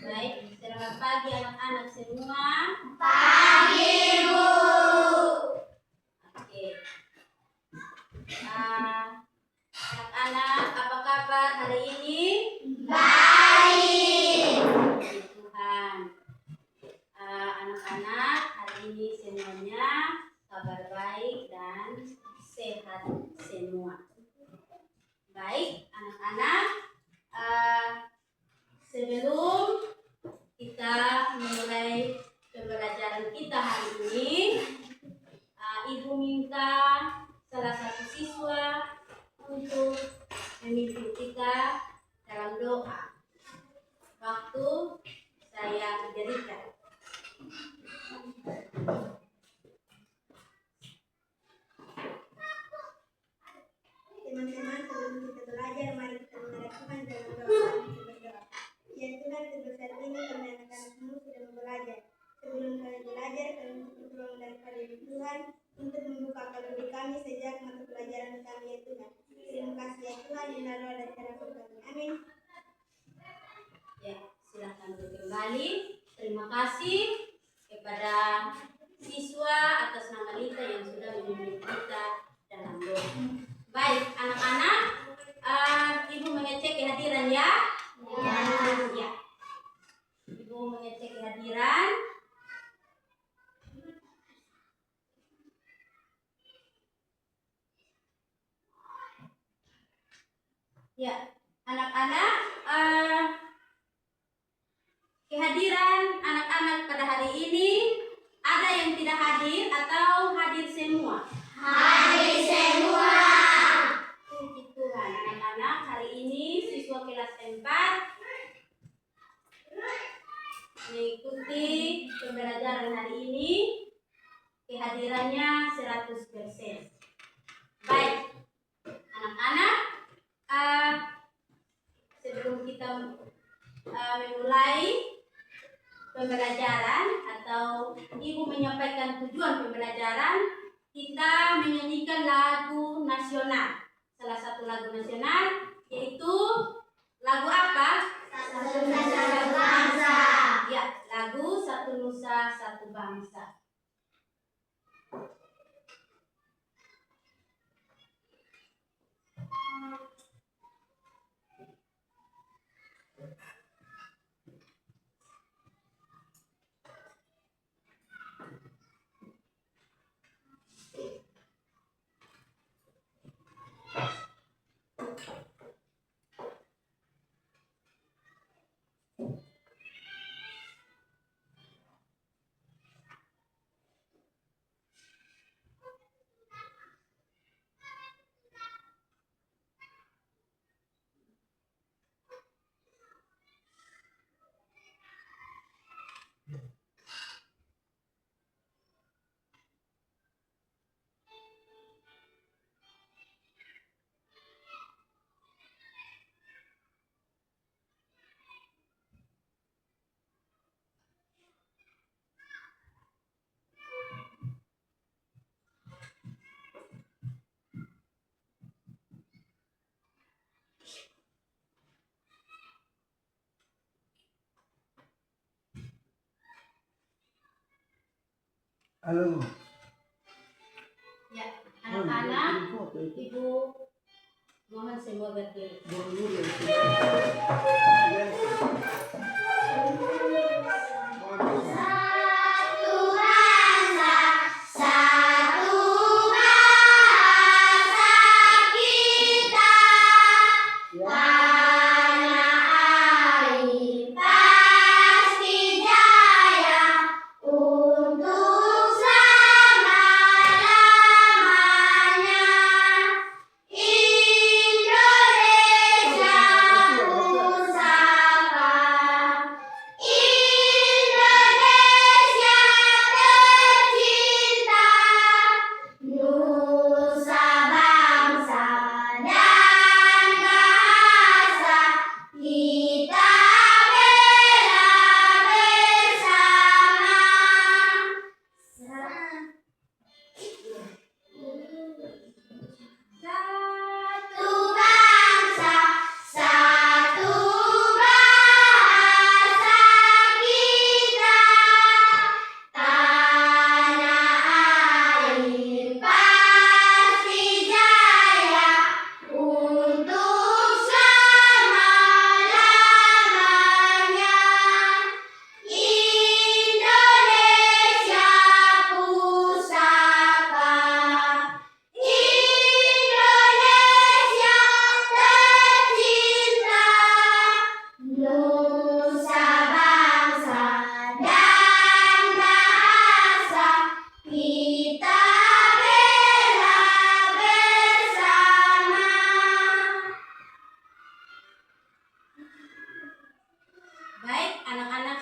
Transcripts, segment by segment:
Baik, selamat pagi anak-anak semua. Pagi, Bu. Oke. Anak-anak, apa kabar hari ini? Baik. Puji Tuhan. Anak-anak, hari ini semuanya kabar baik dan sehat semua. Baik, anak-anak, sebelum kita memulai pembelajaran kita hari ini, Ibu minta salah satu siswa untuk memimpin kita dalam doa waktu saya berikan. Teman-teman, sebelum kita belajar, mari kita menghadap Tuhan dalam doa. Kita berdoa. Ya Tuhan, sebesar ini kami anak-anakmu sudah belajar. Sebelum kami belajar, kami berdoa daripada Tuhan untuk membukakan bagi kami sejak mata pelajaran kami ya Tuhan. Terima kasih ya Tuhan, inilah doa dari harapan kami. Amin. Ya, silakan kembali. Terima kasih kepada siswa atas nama Lita yang sudah memimpin kita dalam doa. Baik, anak-anak, Ibu mengecek kehadiran ya? Ya. Ibu mengecek kehadiran. Ya, anak-anak, kehadiran anak-anak pada hari ini ada yang tidak hadir atau hadir semua? Hadir semua. Puji Tuhan, anak-anak, hari ini siswa kelas 4 mengikuti pembelajaran hari ini, kehadirannya 100%. Baik, anak-anak, sebelum kita memulai pembelajaran atau Ibu menyampaikan tujuan pembelajaran, kita menyanyikan lagu nasional. Salah satu lagu nasional yaitu lagu apa? Satu Nusa Satu Bangsa. Ya, lagu Satu Nusa Satu Bangsa. Halo. Ya, anak-anak, Ibu mohon semua berdiri. Satu bangsa, satu bahasa kita. Tanah air pasti jaya,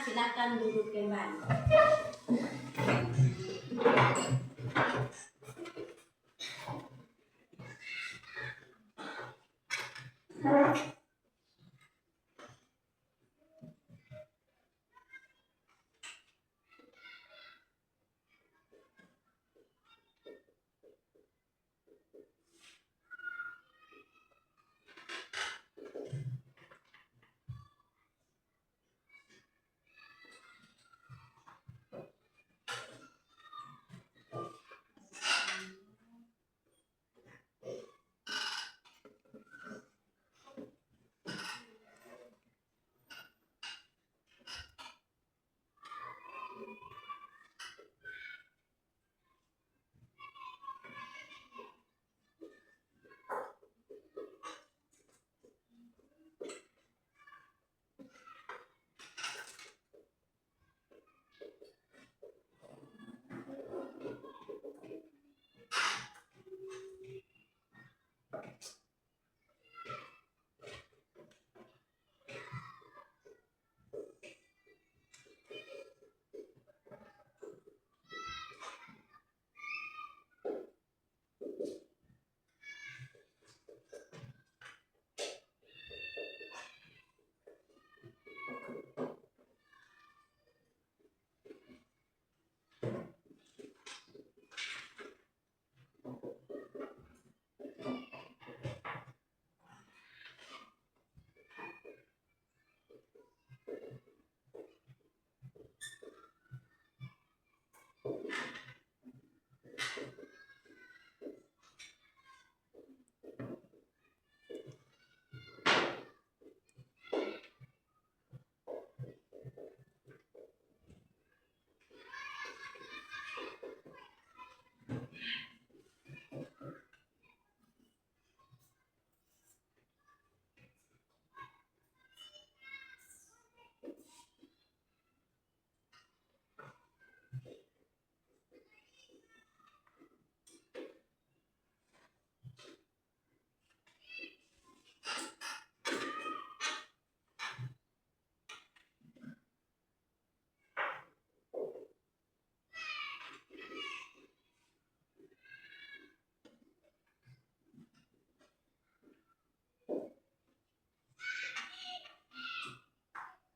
silakan duduk kembali.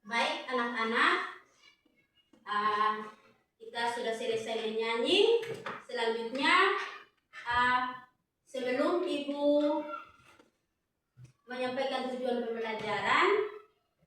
Baik anak-anak, kita sudah selesai menyanyi. Selanjutnya, sebelum Ibu menyampaikan tujuan pembelajaran,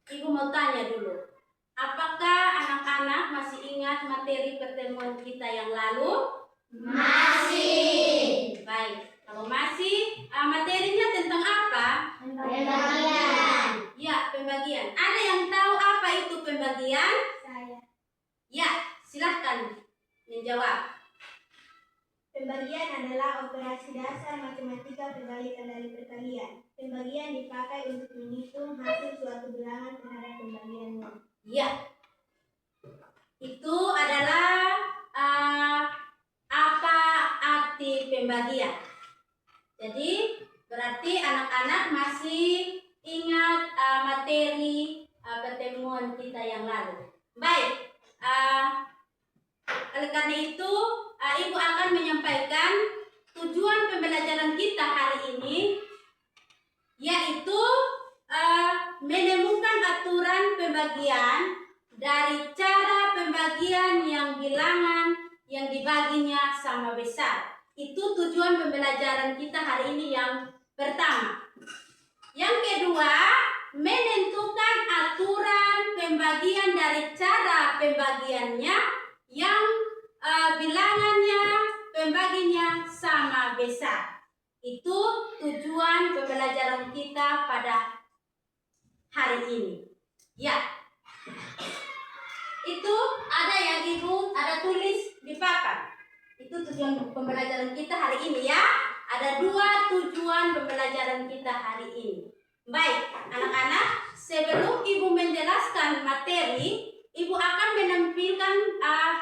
Ibu mau tanya dulu. Apakah anak-anak masih ingat materi pertemuan kita yang lalu? Masih. Baik, kalau masih, materinya tentang apa? Pembagian. Ya, pembagian. Ada yang tahu apa itu pembagian? Saya. Ya, silahkan menjawab. Pembagian adalah operasi dasar matematika perbalikan dari perkalian. Pembagian dipakai untuk menghitung hasil suatu bilangan terhadap pembagiannya. Ya, itu adalah apa arti pembagian. Jadi berarti anak-anak masih ingat materi pertemuan kita yang lalu. Baik, oleh karena itu Ibu akan menyampaikan tujuan pembelajaran kita hari ini, yaitu menemukan aturan pembagian dari cara pembagian yang bilangan yang dibaginya sama besar. Itu tujuan pembelajaran kita hari ini yang pertama. Yang kedua, menentukan aturan pembagian dari cara pembagiannya yang bilangannya pembaginya sama besar. Itu tujuan pembelajaran kita pada hari ini. Ya, itu ada yang Ibu ada tulis di papan. Itu tujuan pembelajaran kita hari ini ya. Ada 2 tujuan pembelajaran kita hari ini. Baik, anak-anak, sebelum Ibu menjelaskan materi, Ibu akan menampilkan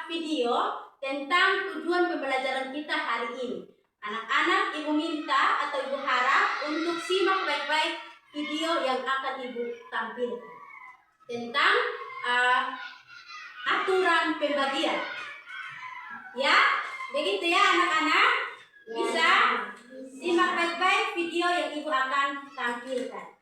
video tentang tujuan pembelajaran kita hari ini. Anak-anak, Ibu minta atau Ibu harap untuk simak baik-baik video yang akan Ibu tampilkan tentang aturan pembagian. Ya, begitu ya anak-anak. Bisa simak baik-baik video yang ibu akan tampilkan.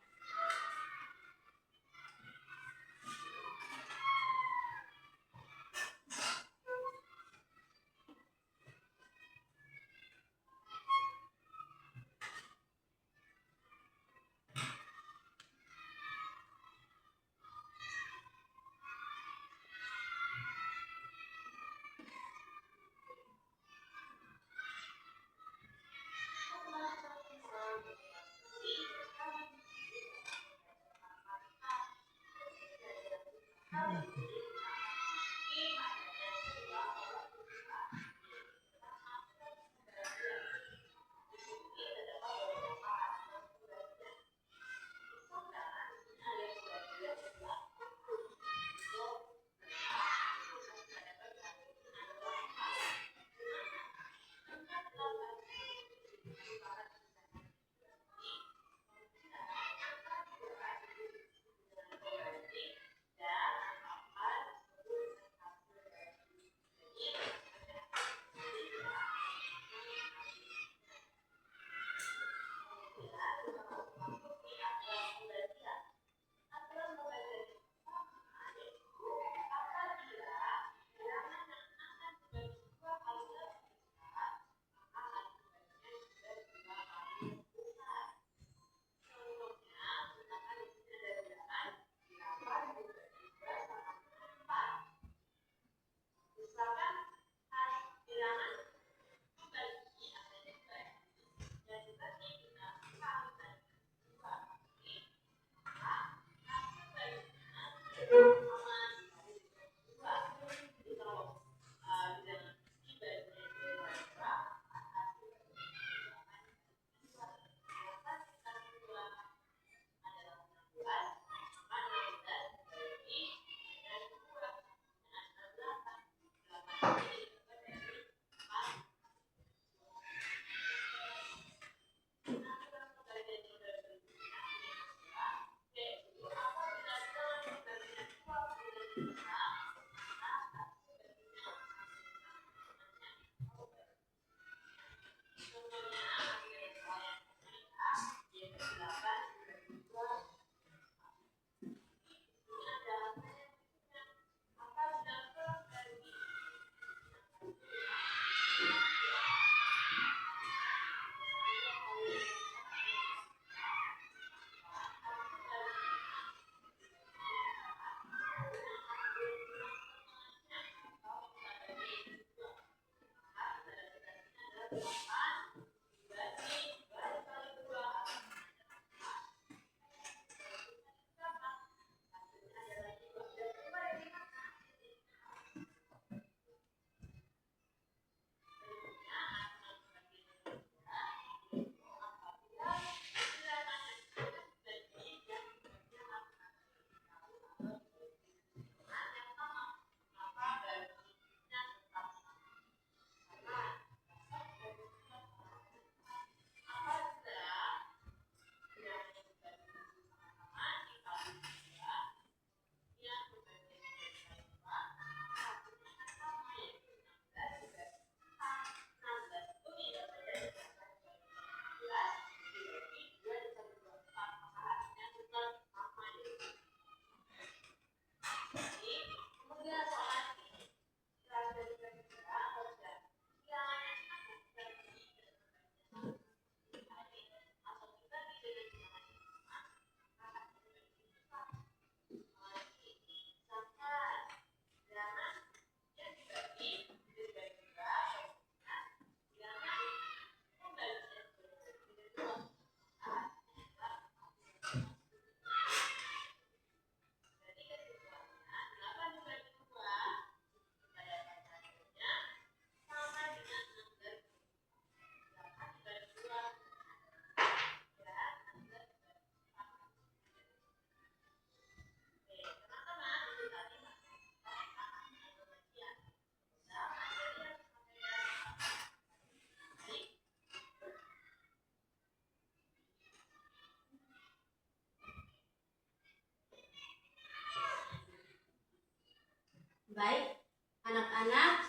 Baik, anak-anak,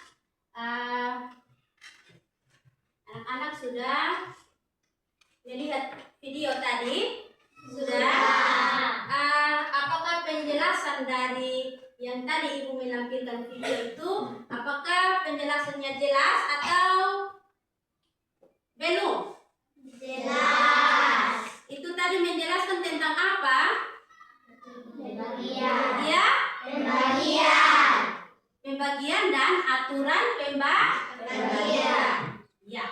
anak-anak sudah melihat video tadi? Sudah? Apakah penjelasan dari yang tadi Ibu menampilkan video itu, apakah penjelasannya jelas atau belum? Jelas. Itu tadi menjelaskan tentang apa? Pembagian. Ya? Pembagian. Pembagian dan aturan pembagian. Ya.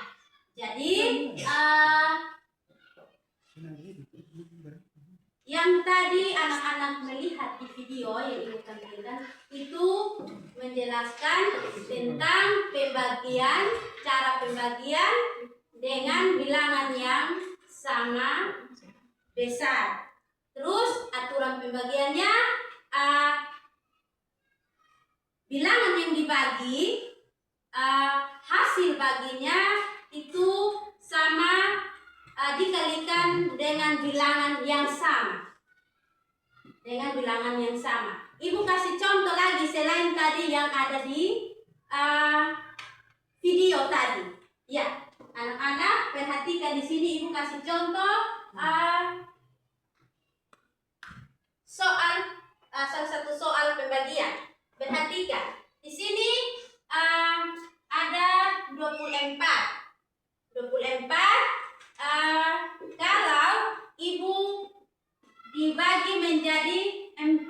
Jadi yang tadi anak-anak melihat di video yang Ibu tampilkan itu menjelaskan tentang pembagian, cara pembagian dengan bilangan yang sama besar. Terus aturan pembagiannya, bilangan yang dibagi, hasil baginya itu sama dikalikan dengan bilangan yang sama. Dengan bilangan yang sama. Ibu kasih contoh lagi selain tadi yang ada di video tadi. Ya, anak-anak perhatikan di sini Ibu kasih contoh salah satu soal pembagian. Perhatikan. Di sini ada 24. 24 kalau Ibu dibagi menjadi 4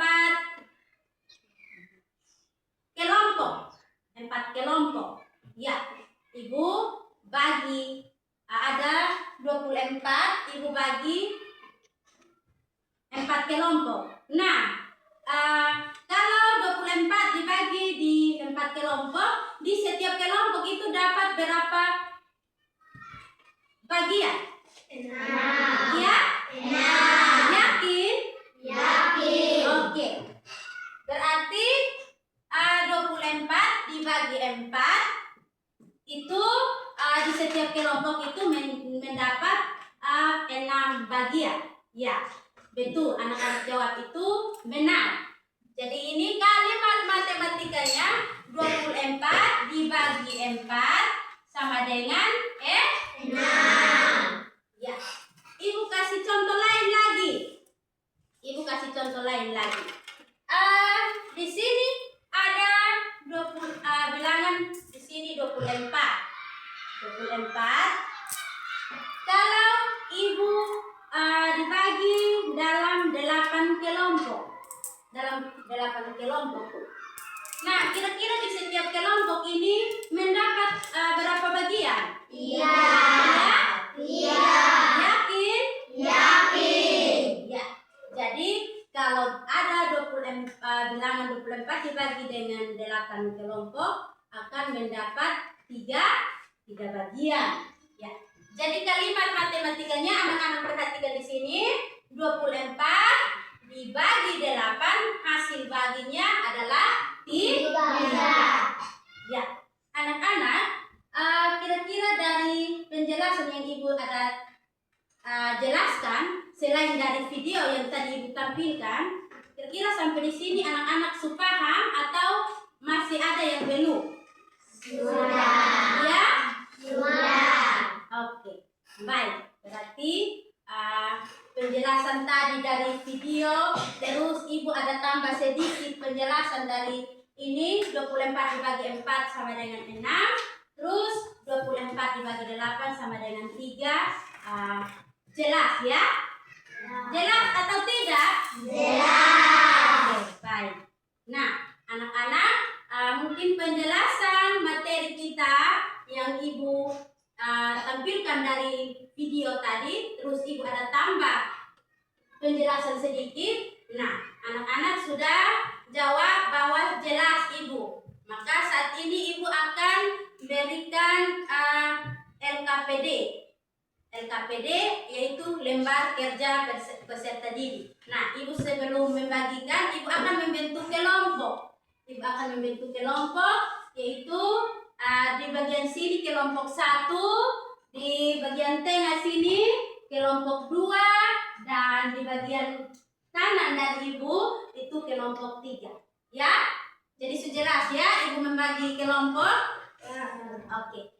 kelompok. 4 kelompok. Ya, Ibu bagi ada 24, Ibu bagi 4 kelompok. Nah, kalau 24 dibagi di 4 kelompok, di setiap kelompok itu dapat berapa bagian? 6. Ya? 6. Yakin? Yakin. Oke. Berarti 24 dibagi 4 itu di setiap kelompok itu mendapat 6 bagian. Ya, betul, anak-anak jawab itu benar. Jadi ini kalimat matematikanya 24 dibagi 4 sama dengan 6. Ya. Ibu kasih contoh lain lagi. Di sini ada 20 bilangan di sini 24. 24. Kalau Ibu dibagi dalam 8 kelompok. Nah, kira-kira di setiap kelompok ini mendapat berapa bagian? Iya. Ya? Yakin? Yakin. Ya. Jadi kalau ada bilangan 24 dibagi dengan 8 kelompok akan mendapat 3 bagian. Ya. Jadi kalimat matematikanya anak-anak perhatikan di sini 24 dibagi 8 hasil baginya adalah 3. Ya. Anak-anak kira-kira dari penjelasan yang Ibu ada jelaskan selain dari video yang tadi Ibu tampilkan, kira-kira sampai di sini anak-anak sudah paham atau masih ada yang belum? Sudah. Ya? Sudah. Oke. Baik. Berarti penjelasan tadi dari video, terus Ibu ada tambah sedikit penjelasan dari ini 24 dibagi 4 sama dengan 6. Terus 24 dibagi 8 sama dengan 3. Jelas ya? Jelas atau tidak? Jelas. Oke, baik. Nah, anak-anak, mungkin penjelasan materi kita yang Ibu tampilkan dari video tadi, terus Ibu ada tambah penjelasan sedikit. Nah, anak-anak sudah jawab bahwa jelas Ibu. Maka saat ini Ibu akan berikan LKPD. LKPD yaitu lembar kerja peserta didik. Nah, Ibu sebelum membagikan, Ibu akan membentuk kelompok. Yaitu di bagian sini kelompok 1, di bagian tengah sini kelompok 2, dan di bagian kanan dari Ibu itu kelompok 3. Ya? Jadi sudah jelas ya, Ibu membagi kelompok. Oke.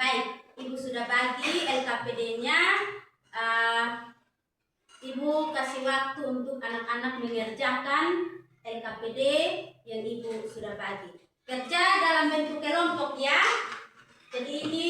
Baik, Ibu sudah bagi LKPD-nya. Ibu kasih waktu untuk anak-anak mengerjakan LKPD yang Ibu sudah bagi. Kerja dalam bentuk kelompok ya. Jadi ini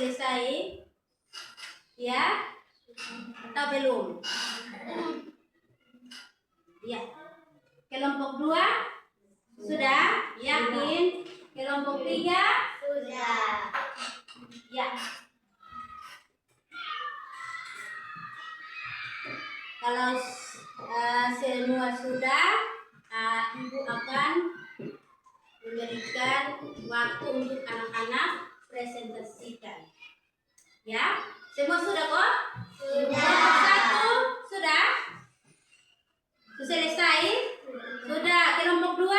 selesai? Ya? Atau belum? Ya. Kelompok 2 sudah? Yakin? Kelompok 3? Sudah. Ya. Kalau semua sudah, Ibu akan memberikan waktu untuk anak-anak presentasikan. Ya, semua sudah kok? Sudah. Kelompok 1 sudah? Sudah selesai? Sudah. Kelompok 2?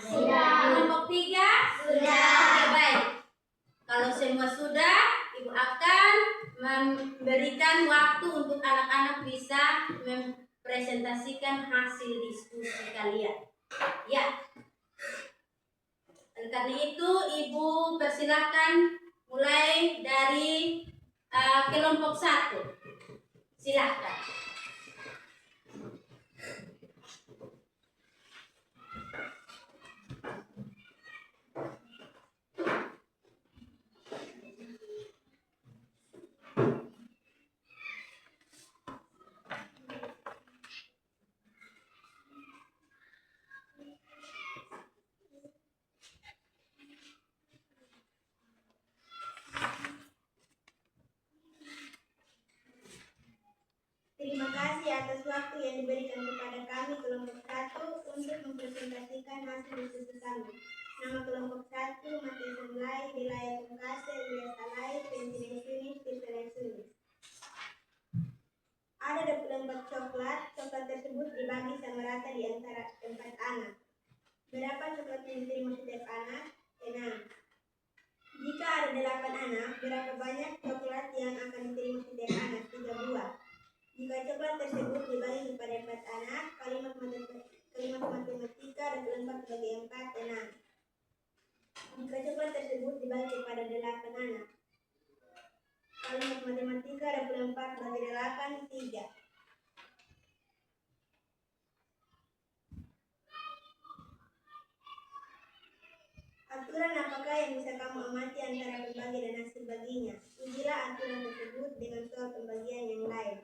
Sudah. Kelompok 3? Sudah. Oke, baik. Kalau semua sudah, Ibu akan memberikan waktu untuk anak-anak bisa mempresentasikan hasil diskusi kalian. Ya. Oleh karena itu, Ibu persilakan mulai dari kelompok 1. Silahkan. Terima kasih atas waktu yang diberikan kepada kami kelompok 1 untuk mempresentasikan hasil diskusi kami. Nama kelompok 1 Matius Lai, Delaya Tungkase, Ilyas Alai, Pensiling Sunis, Tirsalai Sunis. Ada 24 coklat. Coklat tersebut dibagi sama rata di antara 4 anak. Berapa coklat yang diterima setiap anak? 6. Jika ada 8 anak, berapa banyak coklat yang akan diterima setiap anak? 3 buah. Jika coklat tersebut dibagi kepada 4 anak, kalimat matematika 24 bagi 4, 6. Jika coklat tersebut dibagi kepada 8 anak, kalimat matematika 24 bagi 8, 3. Aturan apakah yang bisa kamu amati antara pembagi dan hasil baginya? Ujilah aturan tersebut dengan soal pembagian yang lain.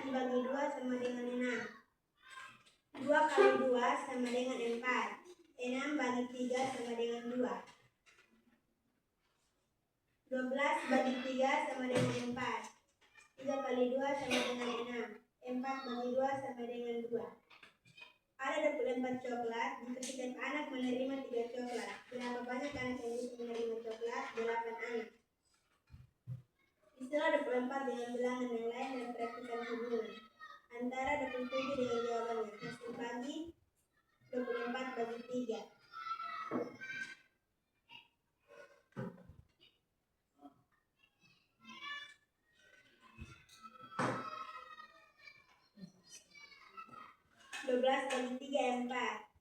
Dibagi 2 sama dengan 6. 2 kali 2 sama dengan 4. 6 bagi 3 sama dengan 2. 12 bagi 3 sama dengan 4. 3 kali 2 sama dengan 6. 4 bagi 2 sama dengan 2. Ada 24 coklat. Jika setiap anak menerima 3 coklat, berapa banyak anak yang bisa menerima coklat? 8 anak. Istilah 24 dengan bilangan yang lain dan perhatikan hubungan antara 27 dengan jawabannya. Hasil bagi 24 bagi 3. Bagi 3, 4.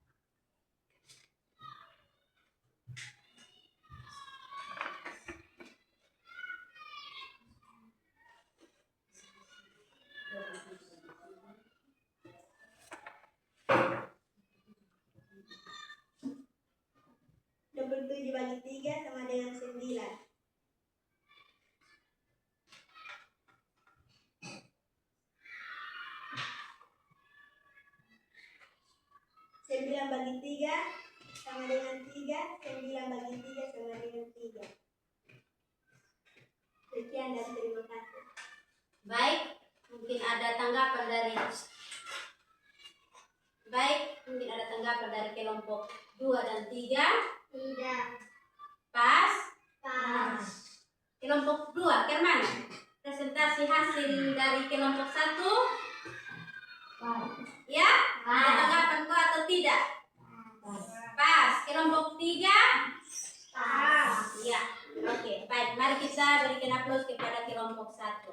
Bagi 3 sama dengan 9. 9 bagi 3 sama dengan 3. 9 bagi 3 sama dengan 3. Sekian dan terima kasih. Baik, mungkin ada tanggapan dari kelompok 2 dan 3. Tidak. Pas. Pas. Kelompok 2, Kerman. Presentasi hasil dari kelompok 1. Ya? Ada tanggapan kok atau tidak? Pas. Kelompok 3. Pas. Ya. Oke, baik. Mari kita berikan aplaus kepada kelompok 1.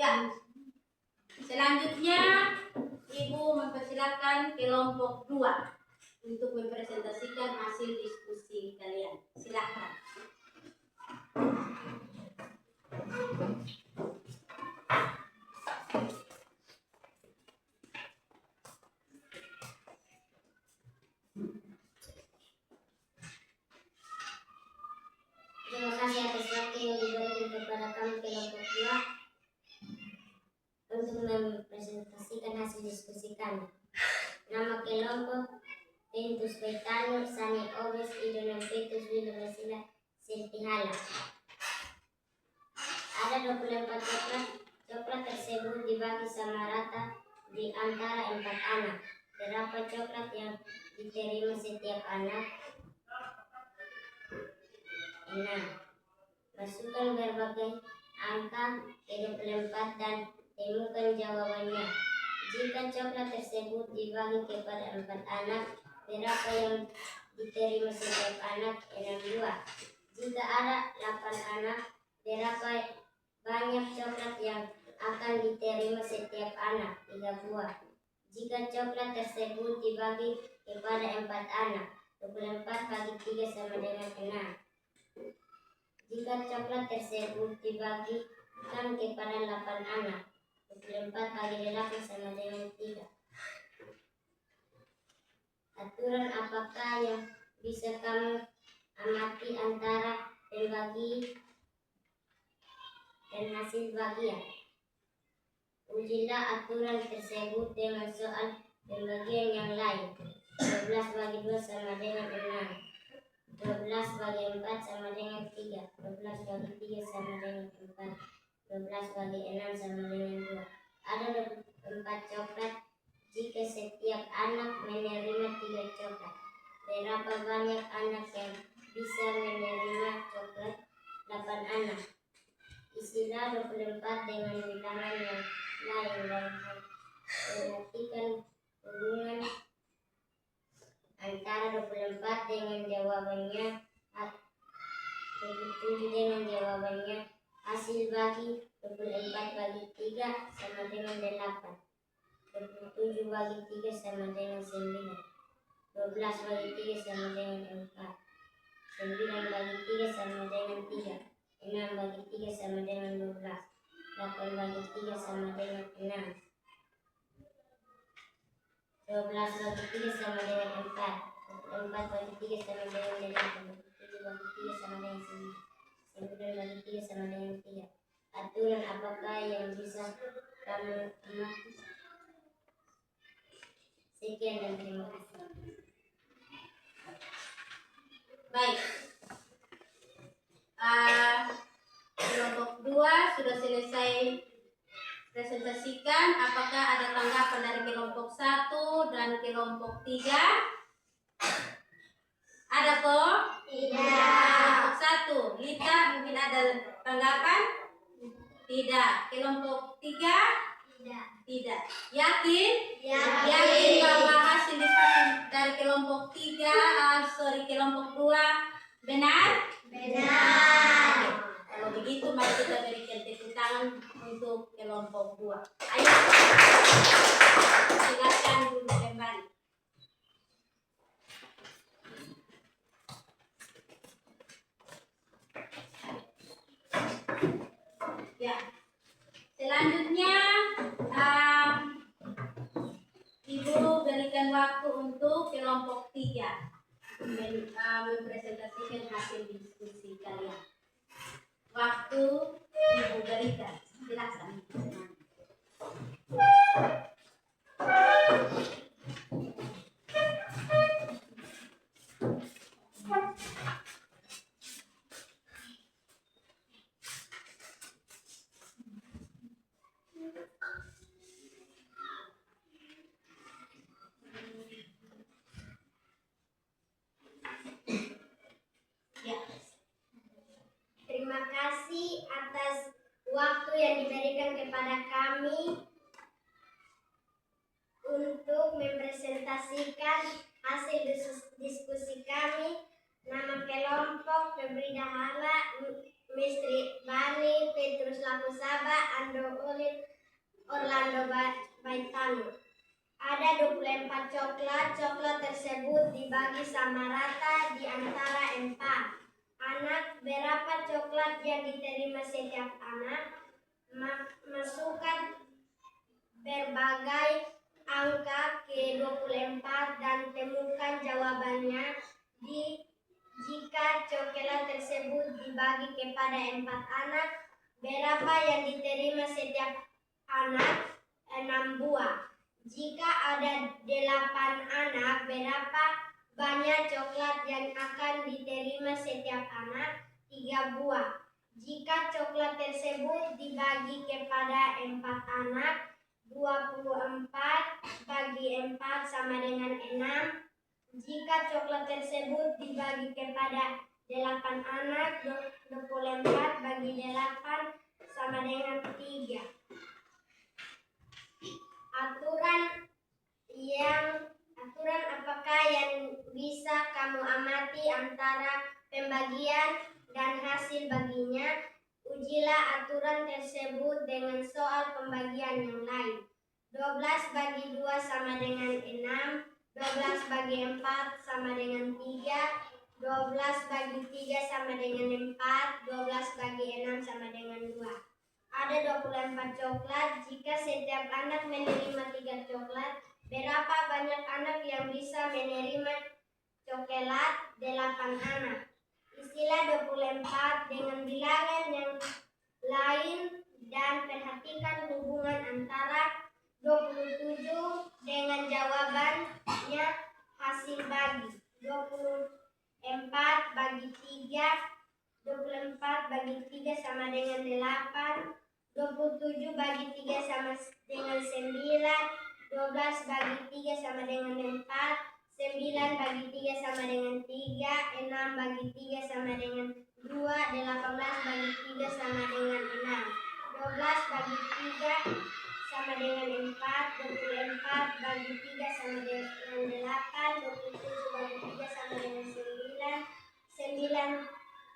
Ya. Selanjutnya Ibu mempersilakan kelompok 2 untuk mempresentasikan hasil diskusi kalian. Silakan. Terima kasih atas waktu yang diberikan kepada kami kelompok 2 untuk mempresentasikan hasil diskusi kami. Nama kelompok Ventus Betano Sani Obes Idonam Petrus Wilovasila Sirtihala. Ada 24 coklat. Coklat tersebut dibagi sama rata di antara 4 anak. Berapa coklat yang diterima setiap anak? 6. Masukkan berbagai angka ke 24 dan temukan jawabannya. Jika coklat tersebut dibagi kepada 4 anak, berapa yang diterima setiap anak? 62. Jika ada 8 anak, berapa banyak coklat yang akan diterima setiap anak? 3 buah. Jika coklat tersebut dibagi kepada 4 anak, 24 bagi 3 sama dengan 6. Jika coklat tersebut dibagikan kepada 8 anak, 24 bagi 8 sama dengan 3. Aturan apakah yang bisa kamu amati antara pembagi dan hasil bagian? Ujilah aturan tersebut dengan soal pembagian yang lain. 12 bagi 2 sama dengan 6. 12 bagi 4 sama dengan 3. 12 bagi 3 sama dengan 4. 12 bagi 6 sama dengan 2. Ada 4 coklat. Jika setiap anak menerima 3 coklat, berapa banyak anak yang bisa menerima coklat? 8 anak. Isilah 24 dengan bilangan yang lain dan perhatikan hubungan antara 24 dengan jawabannya, 27 dengan jawabannya. Hasil bagi 24 bagi 3 sama dengan 8. 27 bagi 3 sama dengan 9. 12 bagi 3 sama dengan 4. 9 bagi 3 sama dengan 3. 6 bagi 3 sama dengan 12. 8 bagi 3 sama dengan 6. 12 bagi 3 sama dengan 4. 4 bagi 3 sama dengan 8. 7 bagi 3 sama dengan 9. 9 bagi 3 sama dengan 3. Aturan apakah yang bisa kamu amati? Sekian dan terima kasih. Baik. Kelompok 2 sudah selesai presentasikan. Apakah ada tanggapan dari kelompok 1 dan kelompok 3? Ada kok? Tidak. Kelompok 1, Lita mungkin ada tanggapan? Tidak. Kelompok 3? Tidak. Tidak. Yakin? Yakin. Yakin bahwa hasil diskusi dari kelompok 2 benar? Benar. Kalau begitu mari kita berikan tepuk tangan untuk kelompok 2. Ayo. Silakan duduk kembali. Ya. Selanjutnya Ibu berikan waktu untuk kelompok 3 mempresentasikan hasil diskusi kalian. Waktu Ibu berikan. Silakan. Ya. Terima kasih atas waktu yang diberikan kepada kami untuk mempresentasikan hasil diskusi kami. Nama kelompok Febri Dahala Mistri Bani, Petrus Lakusaba, Ando Ulin, Orlando Baitano. Ada 24 coklat. Coklat tersebut dibagi sama rata di antara 4 anak. Berapa coklat yang diterima setiap anak? Masukkan berbagai angka ke 24 dan temukan jawabannya. Jika coklat tersebut dibagi kepada 4 anak, berapa yang diterima setiap anak? 6 buah. Jika ada 8 anak, berapa banyak coklat yang akan diterima setiap anak? 3 buah. Jika coklat tersebut dibagi kepada 4 anak, 24 bagi 4 sama dengan 6. Jika coklat tersebut dibagi kepada 8 anak, 24 bagi 8 sama dengan 3. Aturan apakah yang bisa kamu amati antara pembagian dan hasil baginya? Ujilah aturan tersebut dengan soal pembagian yang lain. 12 bagi 2 sama dengan 6. 12 bagi 4 sama dengan 3, 12 bagi 3 sama dengan 4, 12 bagi 6 sama dengan 2. Ada 24 coklat. Jika setiap anak menerima 3 coklat, berapa banyak anak yang bisa menerima coklat? 8 anak. Isilah 24 dengan bilangan yang lain dan perhatikan hubungan antara 27 dengan jawabannya. Hasil bagi 24 bagi 3 sama dengan 8, 27 bagi 3 sama dengan 9, 12 bagi 3 sama dengan 4, 9 bagi 3 sama dengan 3, 6 bagi 3 sama dengan 2, 18 bagi 3 sama dengan 6, 12 bagi 3 sama dengan 4, 24 bagi 3 sama dengan 8, 27 bagi 3 sama dengan 9, 9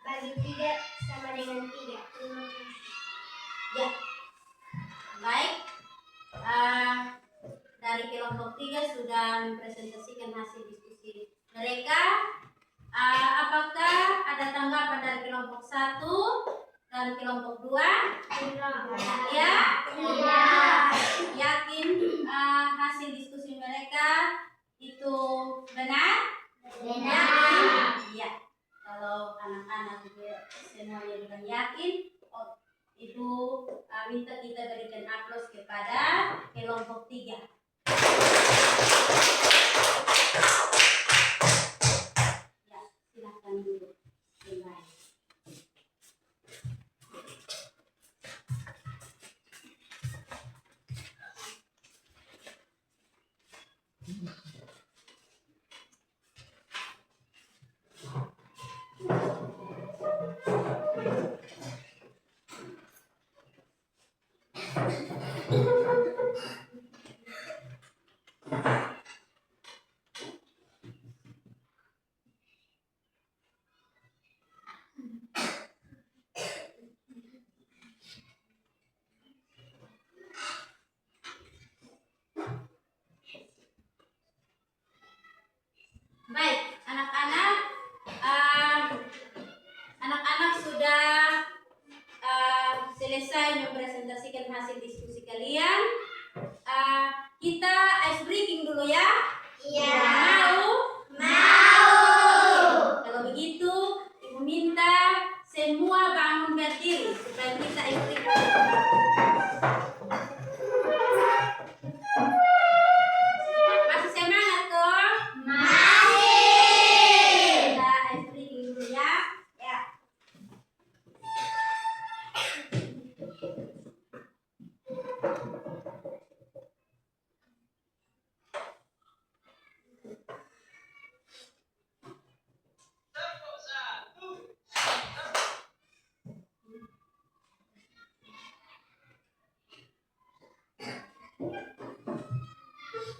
bagi 3 sama dengan 3. Terima kasih. Ya, baik. Dari kelompok 3 sudah mempresentasikan hasil diskusi mereka. Apakah ada tanggapan dari kelompok 1 dan kelompok 2? Ya? Yakin hasil diskusi mereka itu benar? Iya. Kalau anak-anak juga semuanya juga yakin, itu minta kita berikan aplaus kepada kelompok 3. Ya, silakan dulu. Baik, anak-anak sudah selesai mempresentasikan hasil diskusi kalian. Kita ice breaking dulu ya. Iya. Mau? Kalau begitu, Ibu minta semua bangun berdiri supaya kita ice breaking. Masih semangat toh? Masih. Kita ice breaking dulu ya. Ya.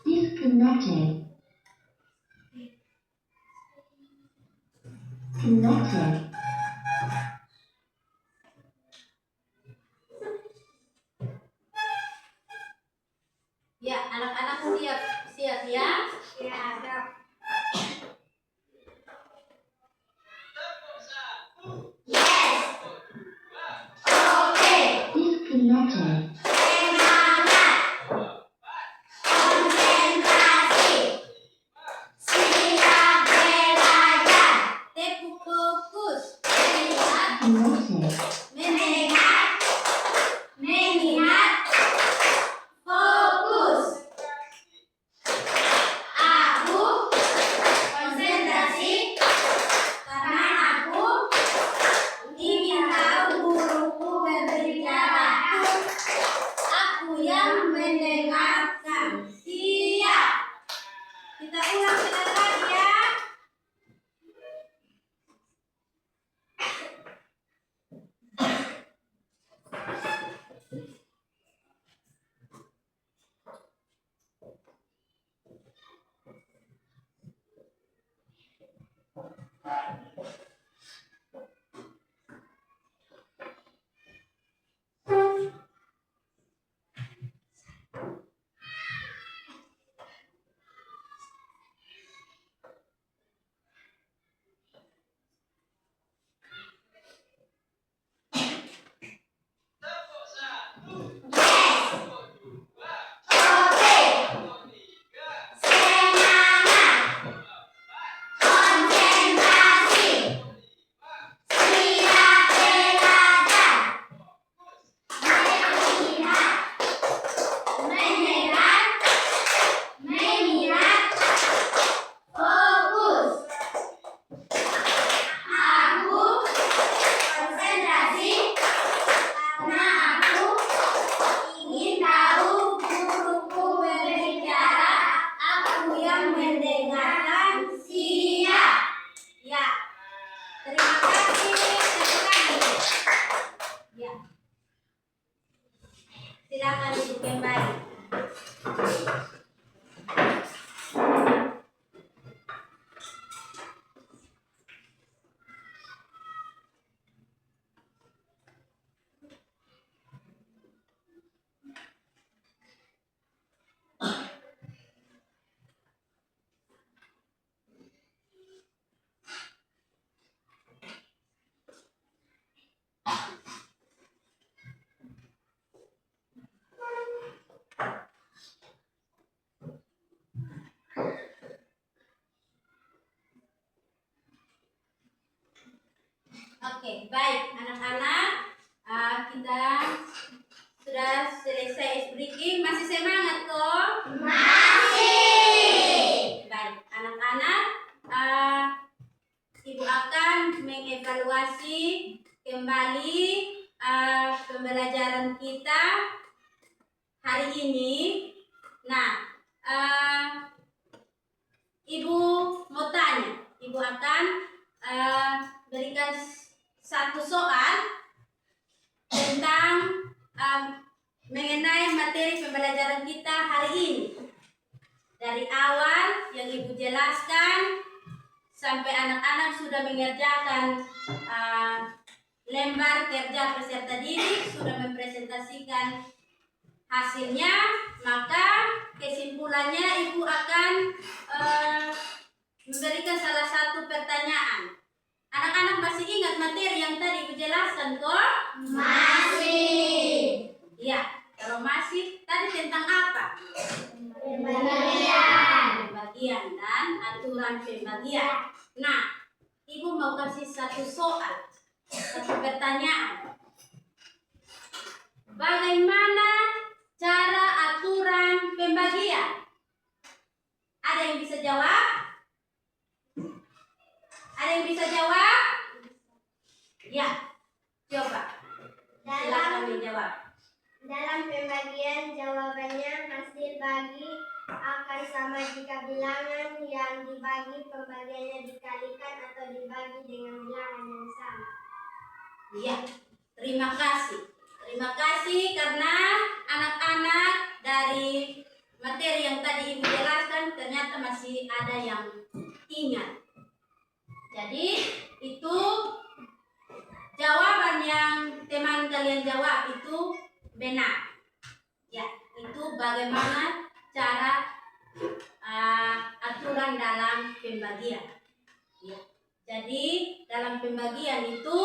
Disconnected. Connected. Anak-anak siap ya? Siap. Disconnected. Tepu fokus. Melihat, mengingat, fokus. Aku konsentrasi karena aku ingin tahu guruku berbicara. Aku yang mendengarkan. Siap. Kita ulang sekali lagi ya. Silakan duduk kembali. Oke, baik anak-anak, kita sudah selesai breaking. Masih semangat kok? Masih. Baik anak-anak, Ibu akan mengevaluasi kembali pembelajaran kita hari ini. Nah, Ibu mau tanya, Ibu akan berikan satu soal tentang mengenai materi pembelajaran kita hari ini. Dari awal yang Ibu jelaskan sampai anak-anak sudah mengerjakan lembar kerja peserta didik, sudah mempresentasikan hasilnya, maka kesimpulannya Ibu akan memberikan salah satu pertanyaan. Anak-anak masih ingat materi yang tadi Ibu jelaskan kok? Masih. Ya, kalau masih, tadi tentang apa? Pembagian dan aturan pembagian. Nah, Ibu mau kasih satu soal, satu pertanyaan. Bagaimana cara aturan pembagian? Ada yang bisa jawab? Ada yang bisa jawab? Ya, coba. Silakan menjawab. Dalam pembagian jawabannya hasil bagi akan sama jika bilangan yang dibagi pembagiannya dikalikan atau dibagi dengan bilangan yang sama. Iya, terima kasih. Terima kasih karena anak-anak dari materi yang tadi Ibu jelaskan ternyata masih ada yang ingat. Jadi itu jawaban yang teman kalian jawab itu benar. Ya, itu bagaimana cara aturan dalam pembagian. Ya. Jadi dalam pembagian itu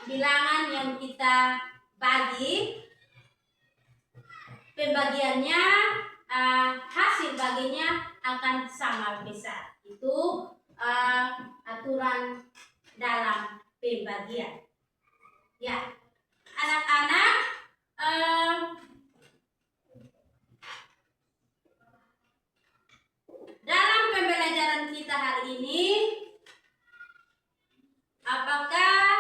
bilangan yang kita bagi, pembagiannya hasil baginya akan sama besar. Itu aturan dalam pembagian. Ya, anak-anak, dalam pembelajaran kita hari ini, apakah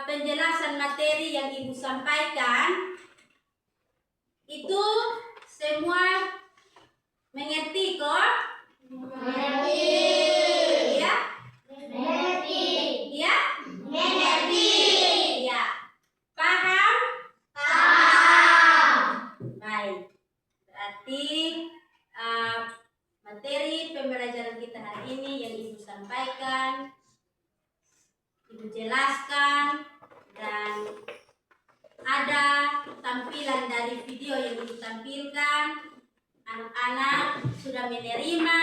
penjelasan materi yang Ibu sampaikan itu semua mengerti kok? Mengerti. Ya? Mengerti. Ya? Mengerti. Ya. Paham? Paham. Baik. Berarti materi pembelajaran kita hari ini yang Ibu sampaikan, Ibu jelaskan, dan ada tampilan dari video yang Ibu tampilkan. Anak-anak sudah menerima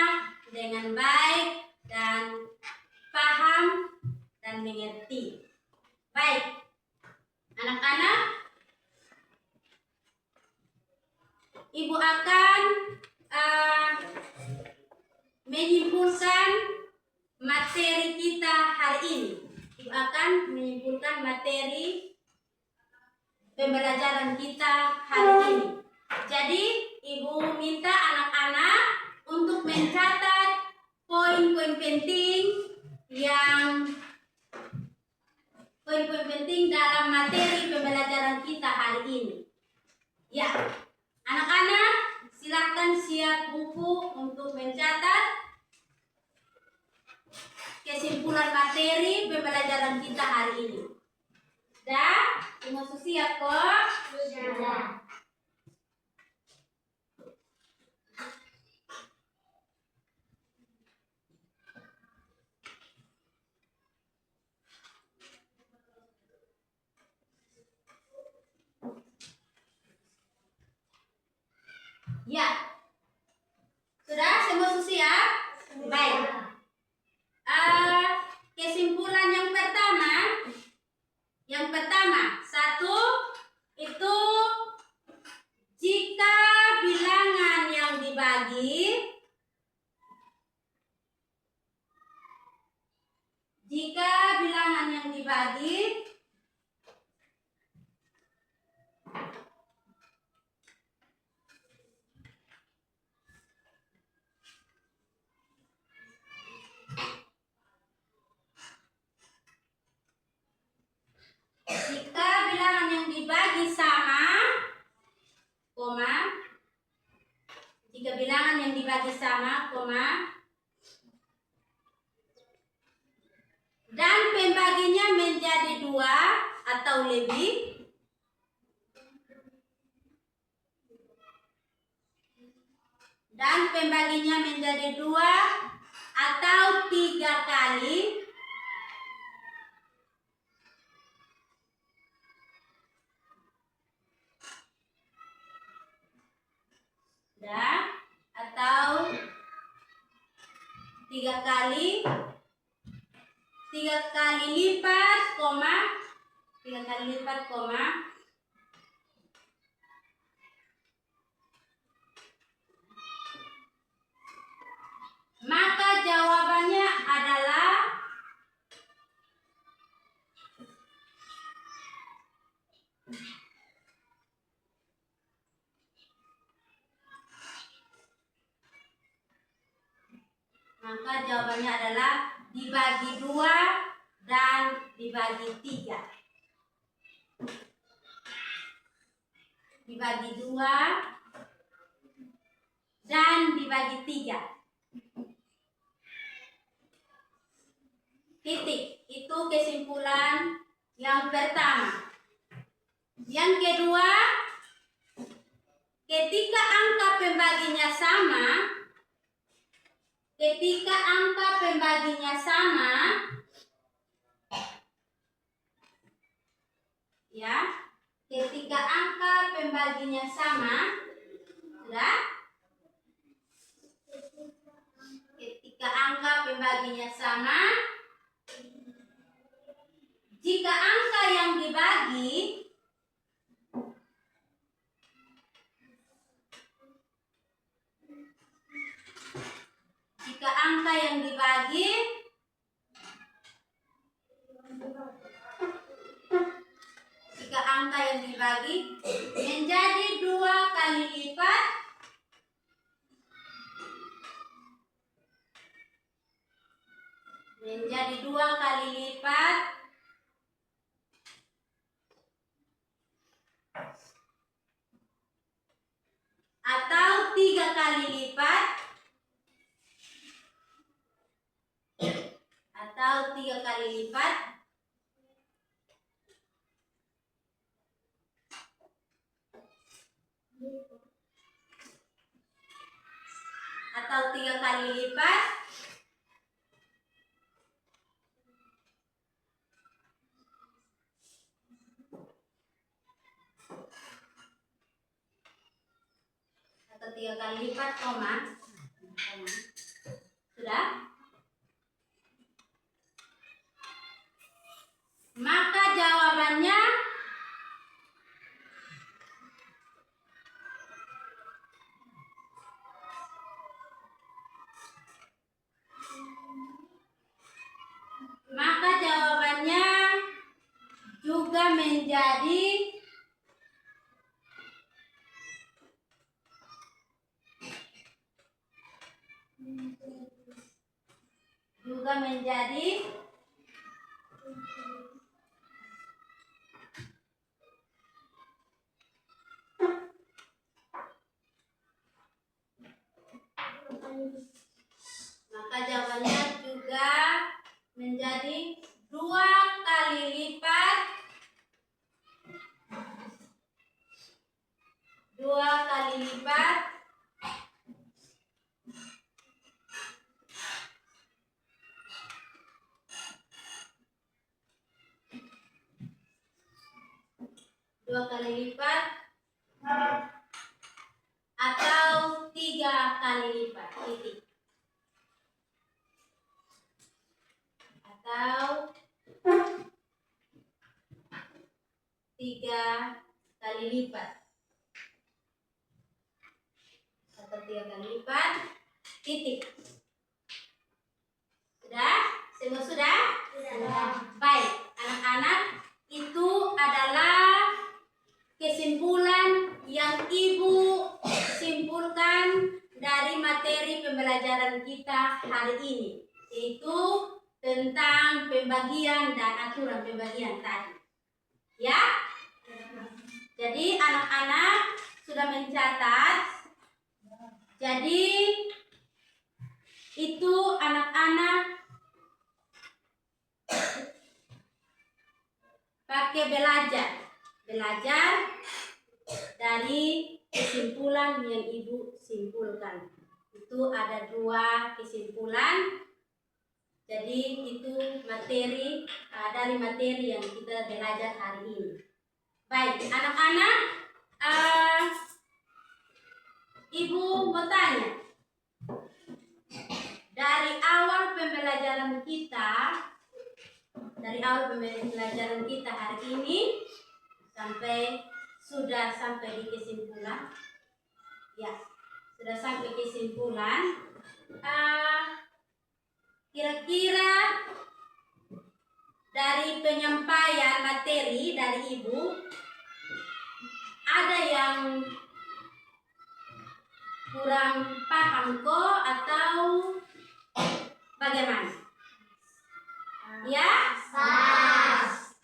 dengan baik dan paham dan mengerti. Baik, anak-anak, Ibu akan menyimpulkan materi kita hari ini. Ibu akan menyimpulkan materi pembelajaran kita hari ini. Jadi, Ibu minta anak-anak untuk mencatat poin-poin penting dalam materi pembelajaran kita hari ini. Ya, anak-anak silakan siap buku untuk mencatat kesimpulan materi pembelajaran kita hari ini. Sudah? Semua siap kok? Sudah. Ya. Sudah? Semua siap? Baik. Kesimpulan yang pertama, satu, itu jika bilangan yang dibagi sama, dan pembaginya menjadi 2 atau lebih, dan pembaginya menjadi 2 atau 3 kali, atau 3 kali lipat, 3 kali lipat, maka jawabannya adalah dibagi 2 dan dibagi 3. Dibagi 2 dan dibagi 3. Titik. Itu kesimpulan yang pertama. Yang kedua, ketika angka pembaginya sama, Sudah? Ketika angka pembaginya sama, jika angka yang dibagi menjadi 2 kali lipat, atau 3 kali lipat, koma. Sudah? Maka jawabannya juga menjadi 2 kali lipat, 2 kali lipat, atau 3 kali lipat, titik. Atau 3 kali lipat, titik. Sudah? Semua sudah? Sudah. Baik, anak-anak, itu adalah kesimpulan yang Ibu simpulkan dari materi pembelajaran kita hari ini, yaitu tentang pembagian dan aturan pembagian tadi. Ya? Jadi anak-anak sudah mencatat. Jadi itu anak-anak pakai belajar dari kesimpulan yang Ibu simpulkan. Itu ada 2 kesimpulan. Jadi itu materi dari materi yang kita belajar hari ini. Baik, anak-anak, Ibu mau tanya, dari awal pembelajaran kita hari ini sudah sampai di kesimpulan, ya, kira-kira dari penyampaian materi dari Ibu ada yang kurang paham kok atau bagaimana? Ya? Pas.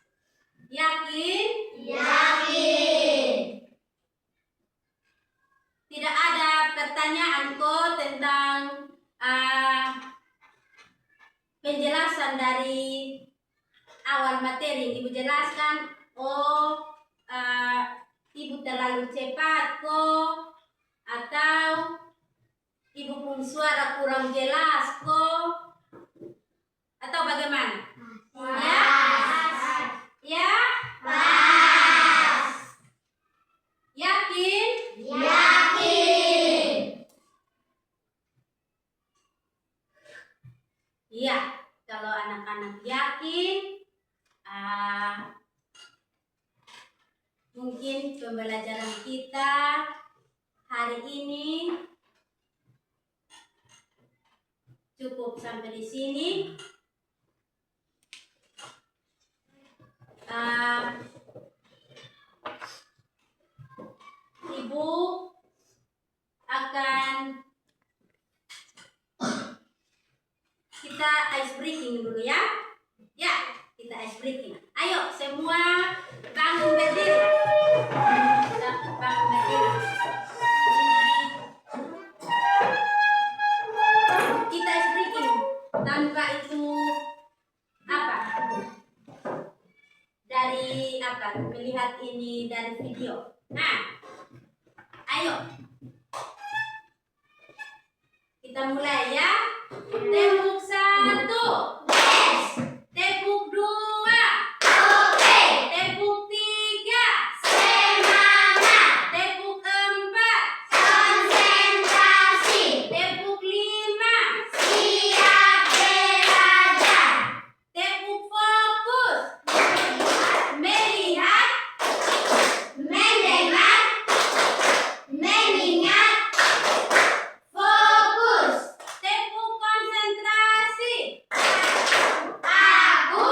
Yakin? Yakin. Tidak ada pertanyaan kok tentang penjelasan dari awal materi. Ibu jelaskan, Ibu terlalu cepat kok, atau Ibu punya suara kurang jelas kok, atau bagaimana? Ya? Ya? Pas. Yakin? Yakin. Iya, kalau anak-anak yakin, mungkin pembelajaran kita hari ini cukup sampai di sini. Ibu akan kita ice breaking dulu ya. Ya, kita ice breaking. Ayo semua bangun berdiri. Kita bangun berdiri. Kita ice breaking tanpa itu apa? Dari apa? Melihat ini dari video. Nah, ayo kita mulai ya. Tepuk 1. Yes. Tepuk 2. Oke. Tepuk 3. Semangat. Tepuk 4. Konsentrasi. Tepuk 5. Siap belajar. Tepuk fokus. Melihat. Mendengar. Mengingat. Fokus. Tepuk konsentrasi. Aku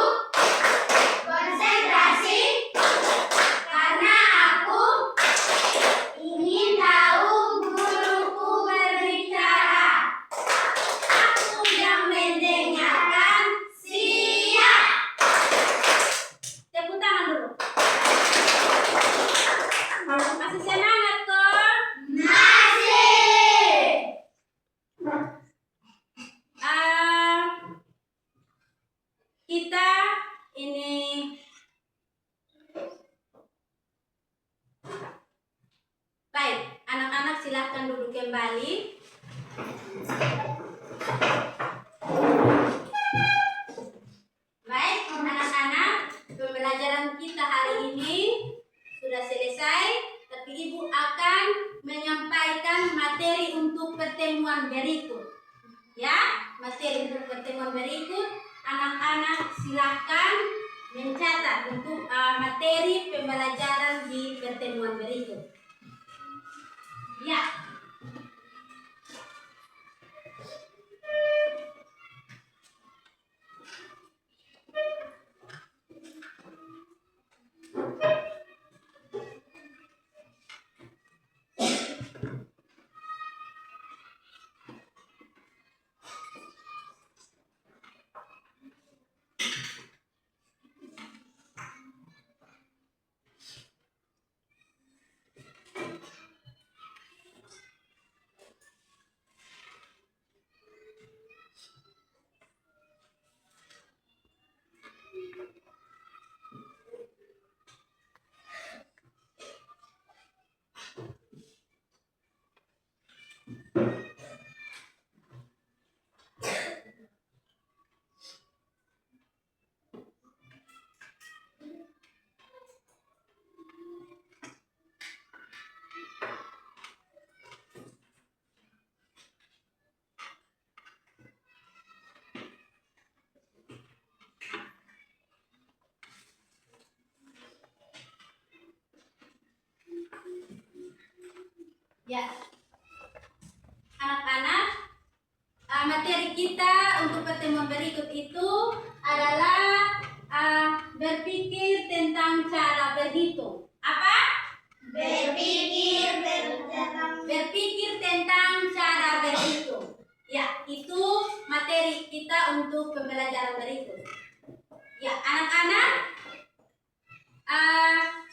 konsentrasi karena aku ingin tahu guruku berbicara. Aku yang mendengarkan. Siap. Tepuk tangan dulu. Masih semangat kok? Masih. Kita ini baik, anak-anak silahkan duduk kembali. Baik, anak-anak, pembelajaran kita hari ini sudah selesai, tapi Ibu akan menyampaikan materi untuk pertemuan berikut. Ya, materi untuk pertemuan berikut, anak-anak silakan mencatat untuk materi pembelajaran di pertemuan berikut. Ya. Ya, anak-anak, materi kita untuk pertemuan berikut itu adalah berpikir tentang cara berhitung. Apa? Berpikir tentang cara berhitung. Ya, itu materi kita untuk pembelajaran berikut. Ya, anak-anak,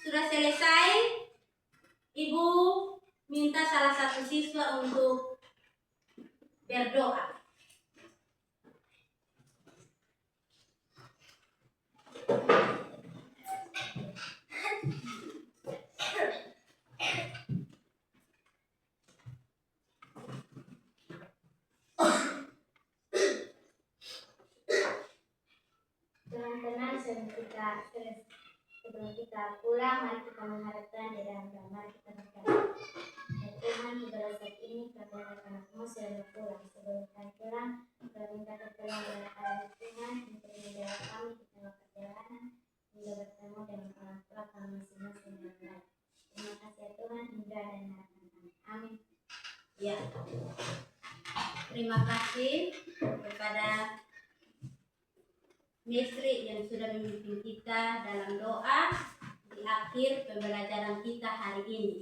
sudah selesai. Ibu minta salah satu siswa untuk berdoa. Teman-teman, sebelum kita pulang, mari kita menghadapkan di dalam doa. Mari kita berdoa. Ya Tuhan, pada saat ini kami anak-anakmu sudah pulang. Sebelum kami pulang, kami minta pertolongan dari sejahtera dan harapan. Amin. Ya. Terima kasih kepada Mistri yang sudah memimpin kita dalam doa di akhir pembelajaran kita hari ini.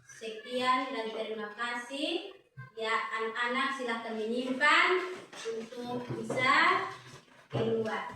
Sekian dan terima kasih. Ya, anak-anak silahkan menyimpan untuk bisa keluar.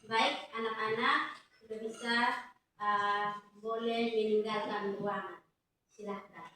Baik, anak-anak sudah bisa boleh meninggalkan ruangan. Silahkan.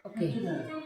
Oke.